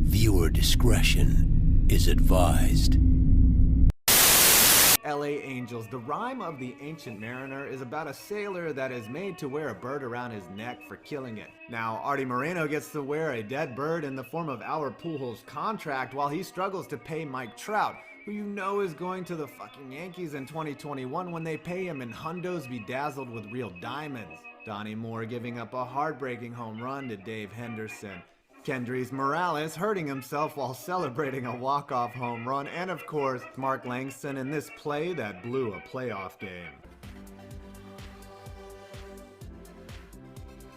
Viewer discretion is advised. LA Angels. The rhyme of the ancient mariner is about a sailor that is made to wear a bird around his neck for killing it. Now, Artie Moreno gets to wear a dead bird in the form of Albert Pujols' contract while he struggles to pay Mike Trout, who you know is going to the fucking Yankees in 2021 when they pay him in hundos bedazzled with real diamonds. Donnie Moore giving up a heartbreaking home run to Dave Henderson. Kendrys Morales hurting himself while celebrating a walk-off home run, and of course, Mark Langston in this play that blew a playoff game.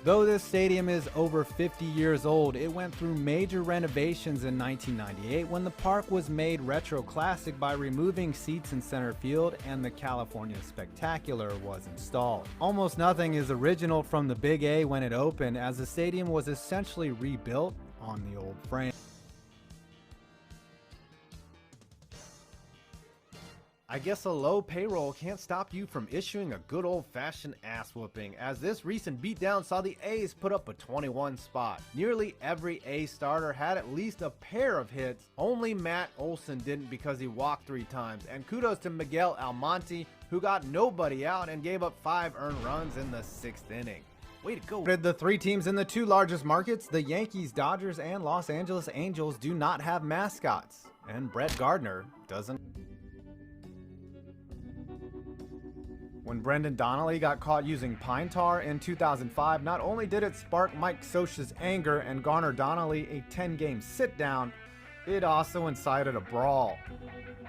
Though this stadium is over 50 years old, it went through major renovations in 1998 when the park was made retro classic by removing seats in center field and the California Spectacular was installed. Almost nothing is original from the Big A when it opened, as the stadium was essentially rebuilt on the old frame. I guess a low payroll can't stop you from issuing a good old-fashioned ass whooping, as this recent beatdown saw the A's put up a 21 spot. Nearly every A starter had at least a pair of hits, only Matt Olson didn't because he walked 3 times, and kudos to Miguel Almonte, who got nobody out and gave up 5 earned runs in the 6th inning. Way to go. The 3 teams in the 2 largest markets, the Yankees, Dodgers, and Los Angeles Angels, do not have mascots, and Brett Gardner doesn't. When Brendan Donnelly got caught using pine tar in 2005, not only did it spark Mike Scioscia's anger and garner Donnelly a 10-game sit-down, it also incited a brawl.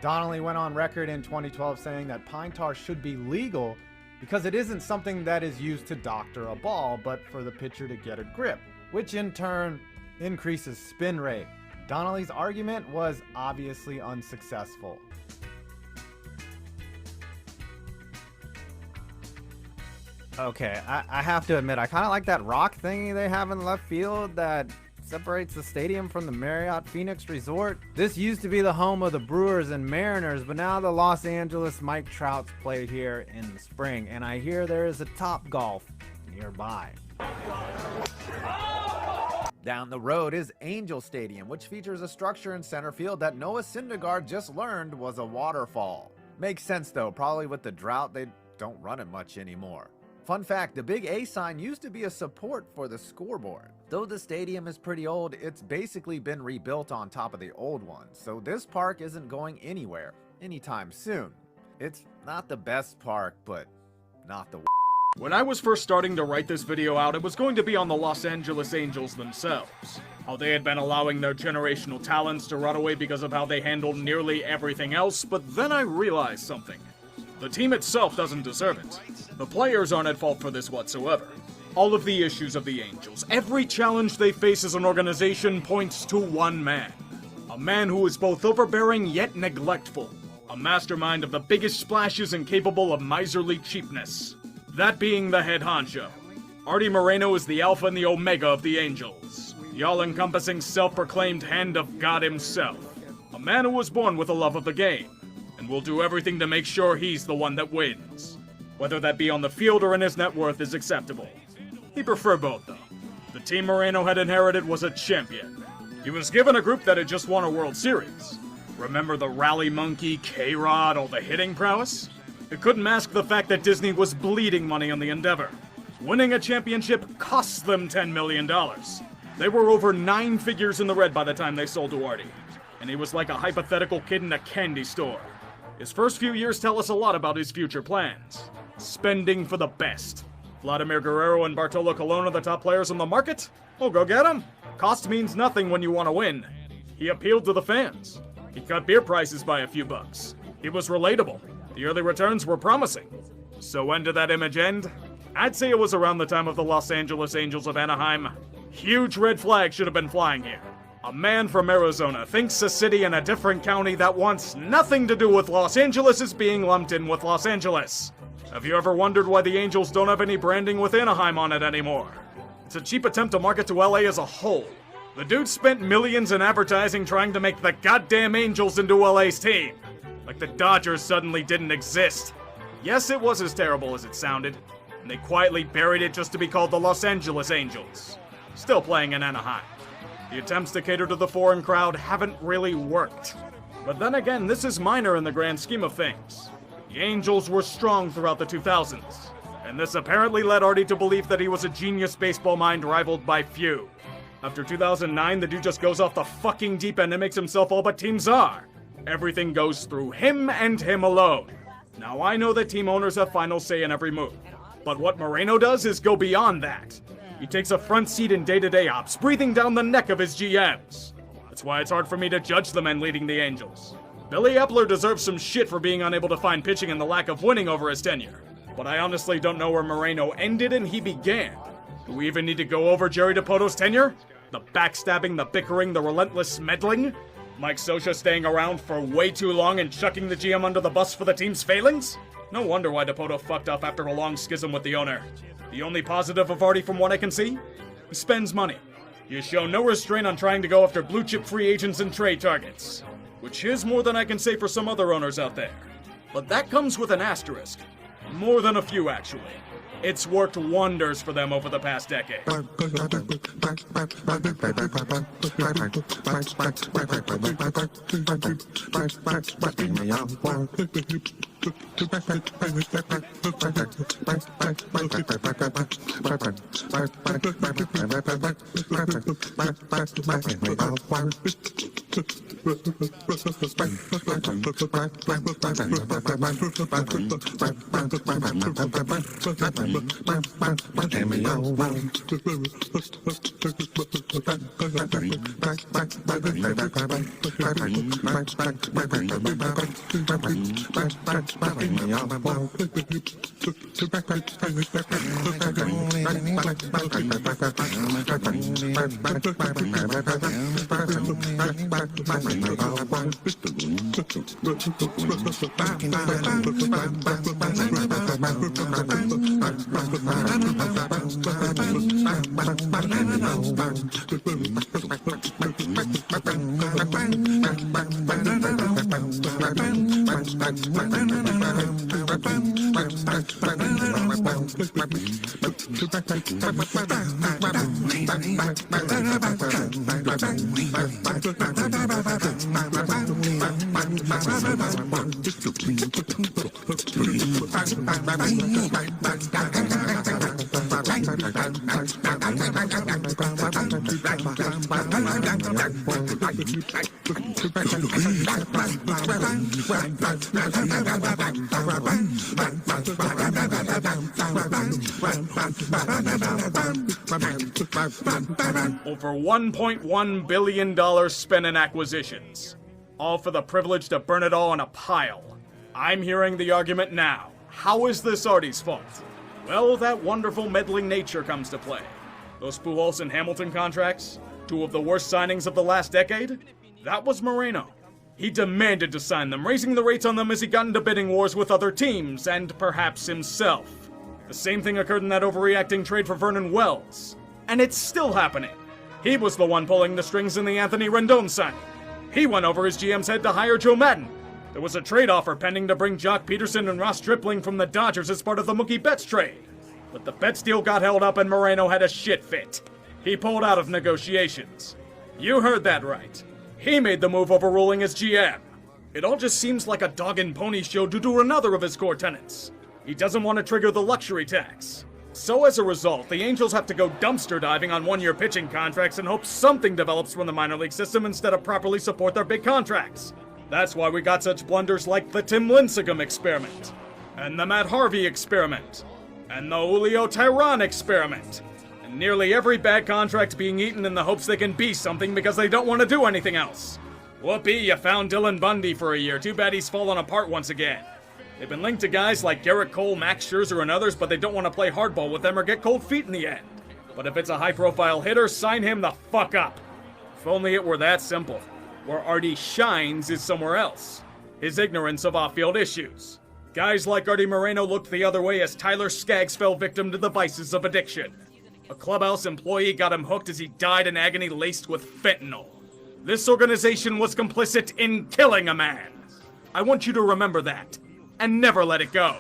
Donnelly went on record in 2012 saying that pine tar should be legal because it isn't something that is used to doctor a ball, but for the pitcher to get a grip, which in turn increases spin rate. Donnelly's argument was obviously unsuccessful. Okay, I have to admit, I kind of like that rock thingy they have in left field that separates the stadium from the Marriott Phoenix Resort. This used to be the home of the Brewers and Mariners, but now the Los Angeles Mike Trouts play here in the spring, and I hear there is a Topgolf nearby. Down the road is Angel Stadium, which features a structure in center field that Noah Syndergaard just learned was a waterfall. Makes sense though, probably with the drought they don't run it much anymore. Fun fact, the Big A sign used to be a support for the scoreboard. Though the stadium is pretty old, it's basically been rebuilt on top of the old one, so this park isn't going anywhere anytime soon. It's not the best park, but not the When I was first starting to write this video out, it was going to be on the Los Angeles Angels themselves. How they had been allowing their generational talents to run away because of how they handled nearly everything else, but then I realized something. The team itself doesn't deserve it. The players aren't at fault for this whatsoever. All of the issues of the Angels, every challenge they face as an organization points to one man. A man who is both overbearing yet neglectful. A mastermind of the biggest splashes and capable of miserly cheapness. That being the head honcho. Artie Moreno is the alpha and the omega of the Angels. The all-encompassing self-proclaimed hand of God himself. A man who was born with a love of the game. And will do everything to make sure he's the one that wins. Whether that be on the field or in his net worth is acceptable. He preferred both, though. The team Moreno had inherited was a champion. He was given a group that had just won a World Series. Remember the rally monkey, K-Rod, all the hitting prowess? It couldn't mask the fact that Disney was bleeding money on the endeavor. Winning a championship cost them $10 million. They were over 9 figures in the red by the time they sold to Artie. And he was like a hypothetical kid in a candy store. His first few years tell us a lot about his future plans. Spending for the best. Vladimir Guerrero and Bartolo Colon are the top players on the market? Well, go get them. Cost means nothing when you want to win. He appealed to the fans. He cut beer prices by a few bucks. He was relatable. The early returns were promising. So when did that image end? I'd say it was around the time of the Los Angeles Angels of Anaheim. Huge red flag should have been flying here. A man from Arizona thinks a city in a different county that wants nothing to do with Los Angeles is being lumped in with Los Angeles. Have you ever wondered why the Angels don't have any branding with Anaheim on it anymore? It's a cheap attempt to market to LA as a whole. The dude spent millions in advertising trying to make the goddamn Angels into LA's team. Like the Dodgers suddenly didn't exist. Yes, it was as terrible as it sounded, and they quietly buried it just to be called the Los Angeles Angels. Still playing in Anaheim. The attempts to cater to the foreign crowd haven't really worked. But then again, this is minor in the grand scheme of things. The Angels were strong throughout the 2000s, and this apparently led Artie to believe that he was a genius baseball mind rivaled by few. After 2009, the dude just goes off the fucking deep end and makes himself all but Team Czar. Everything goes through him and him alone. Now I know that team owners have final say in every move, but what Moreno does is go beyond that. He takes a front seat in day-to-day ops, breathing down the neck of his GMs. That's why it's hard for me to judge the men leading the Angels. Billy Epler deserves some shit for being unable to find pitching and the lack of winning over his tenure. But I honestly don't know where Moreno ended and he began. Do we even need to go over Jerry DiPoto's tenure? The backstabbing, the bickering, the relentless meddling? Mike Scioscia staying around for way too long and chucking the GM under the bus for the team's failings? No wonder why DiPoto fucked up after a long schism with the owner. The only positive of Artie from what I can see? He spends money. He has shown no restraint on trying to go after blue-chip free agents and trade targets. Which is more than I can say for some other owners out there. But that comes with an asterisk. More than a few, actually. It's worked wonders for them over the past decade. Over $1.1 billion spent in acquisitions. All for the privilege to burn it all in a pile. I'm hearing the argument now. How is this Artie's fault? Well, that wonderful meddling nature comes to play. Those Pujols and Hamilton contracts, two of the worst signings of the last decade, that was Moreno. He demanded to sign them, raising the rates on them as he got into bidding wars with other teams, and perhaps himself. The same thing occurred in that overreacting trade for Vernon Wells. And it's still happening. He was the one pulling the strings in the Anthony Rendon signing. He went over his GM's head to hire Joe Madden. There was a trade offer pending to bring Jock Peterson and Ross Stripling from the Dodgers as part of the Mookie Betts trade. But the Betts deal got held up and Moreno had a shit fit. He pulled out of negotiations. You heard that right. He made the move overruling his GM. It all just seems like a dog and pony show due to another of his core tenets. He doesn't want to trigger the luxury tax. So as a result, the Angels have to go dumpster diving on one-year pitching contracts and hope something develops from the minor league system instead of properly support their big contracts. That's why we got such blunders like the Tim Lincecum experiment, and the Matt Harvey experiment, and the Julio Teheran experiment, and nearly every bad contract being eaten in the hopes they can be something because they don't want to do anything else. Whoopee, you found Dylan Bundy for a year. Too bad he's fallen apart once again. They've been linked to guys like Garrett Cole, Max Scherzer, and others, but they don't want to play hardball with them or get cold feet in the end. But if it's a high-profile hitter, sign him the fuck up. If only it were that simple. Where Artie shines is somewhere else. His ignorance of off-field issues. Guys like Artie Moreno looked the other way as Tyler Skaggs fell victim to the vices of addiction. A clubhouse employee got him hooked as he died in agony laced with fentanyl. This organization was complicit in killing a man. I want you to remember that. And never let it go.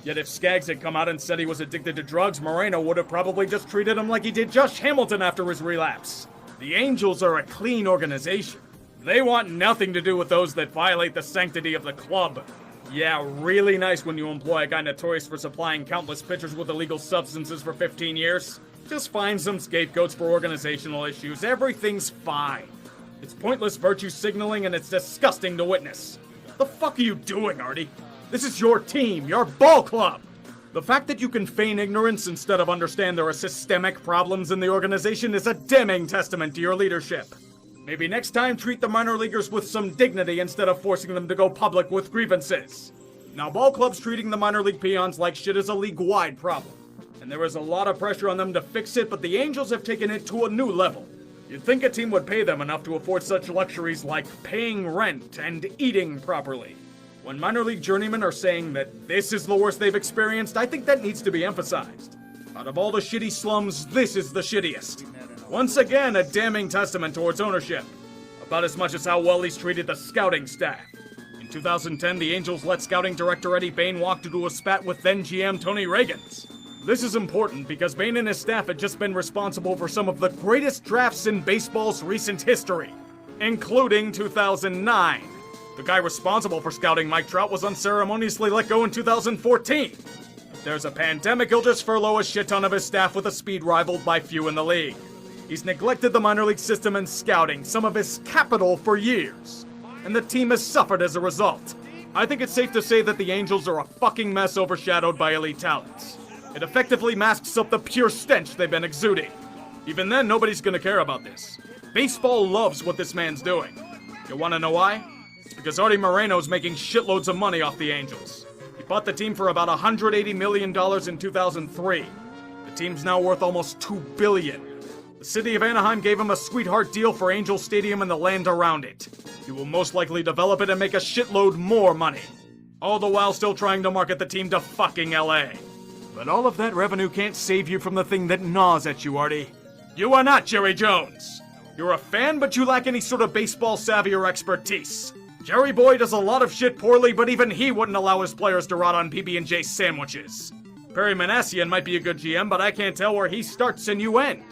Yet if Skaggs had come out and said he was addicted to drugs, Moreno would have probably just treated him like he did Josh Hamilton after his relapse. The Angels are a clean organization. They want nothing to do with those that violate the sanctity of the club. Yeah, really nice when you employ a guy notorious for supplying countless pitchers with illegal substances for 15 years. Just find some scapegoats for organizational issues. Everything's fine. It's pointless virtue signaling and it's disgusting to witness. The fuck are you doing, Artie? This is your team, your ball club! The fact that you can feign ignorance instead of understand there are systemic problems in the organization is a damning testament to your leadership. Maybe next time treat the minor leaguers with some dignity instead of forcing them to go public with grievances. Now, ball clubs treating the minor league peons like shit is a league-wide problem. And there is a lot of pressure on them to fix it, but the Angels have taken it to a new level. You'd think a team would pay them enough to afford such luxuries like paying rent and eating properly. When minor league journeymen are saying that this is the worst they've experienced, I think that needs to be emphasized. Out of all the shitty slums, this is the shittiest. Once again, a damning testament towards ownership. About as much as how well he's treated the scouting staff. In 2010, the Angels let scouting director Eddie Bain walk into a spat with then GM Tony Reagans. This is important because Bain and his staff had just been responsible for some of the greatest drafts in baseball's recent history, including 2009. The guy responsible for scouting Mike Trout was unceremoniously let go in 2014. If there's a pandemic, he'll just furlough a shit ton of his staff with a speed rivaled by few in the league. He's neglected the minor league system and scouting, some of his capital, for years. And the team has suffered as a result. I think it's safe to say that the Angels are a fucking mess overshadowed by elite talents. It effectively masks up the pure stench they've been exuding. Even then, nobody's gonna care about this. Baseball loves what this man's doing. You wanna know why? It's because Artie Moreno's making shitloads of money off the Angels. He bought the team for about $180 million in 2003. The team's now worth almost $2 billion. The city of Anaheim gave him a sweetheart deal for Angel Stadium and the land around it. He will most likely develop it and make a shitload more money. All the while still trying to market the team to fucking LA. But all of that revenue can't save you from the thing that gnaws at you, Artie. You are not Jerry Jones. You're a fan, but you lack any sort of baseball savvy or expertise. Jerry Boy does a lot of shit poorly, but even he wouldn't allow his players to rot on PB&J sandwiches. Perry Manassian might be a good GM, but I can't tell where he starts and you end.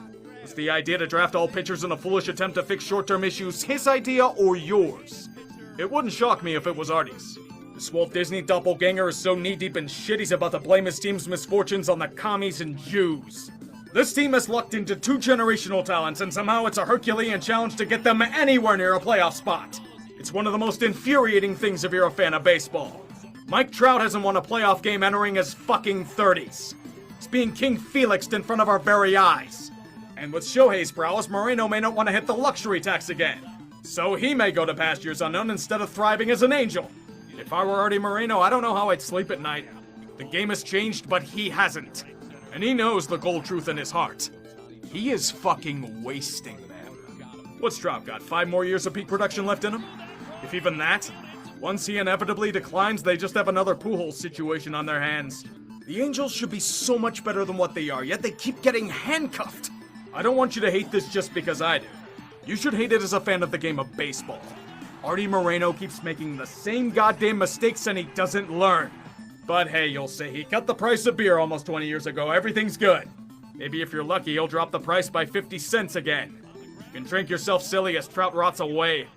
Was the idea to draft all pitchers in a foolish attempt to fix short-term issues his idea or yours? It wouldn't shock me if it was Artie's. This Walt Disney doppelganger is so knee-deep in shit he's about to blame his team's misfortunes on the commies and Jews. This team has lucked into 2 generational talents, and somehow it's a Herculean challenge to get them anywhere near a playoff spot. It's one of the most infuriating things if you're a fan of baseball. Mike Trout hasn't won a playoff game entering his fucking 30s. He's being King Felixed in front of our very eyes. And with Shohei's prowess, Moreno may not want to hit the luxury tax again. So he may go to pastures unknown instead of thriving as an Angel. If I were Artie Moreno, I don't know how I'd sleep at night. The game has changed, but he hasn't. And he knows the cold truth in his heart. He is fucking wasting them. What's Trout got, 5 more years of peak production left in him? If even that? Once he inevitably declines, they just have another Pujols situation on their hands. The Angels should be so much better than what they are, yet they keep getting handcuffed. I don't want you to hate this just because I do. You should hate it as a fan of the game of baseball. Artie Moreno keeps making the same goddamn mistakes and he doesn't learn. But hey, you'll say he cut the price of beer almost 20 years ago. Everything's good. Maybe if you're lucky, he'll drop the price by 50 cents again. You can drink yourself silly as Trout rots away.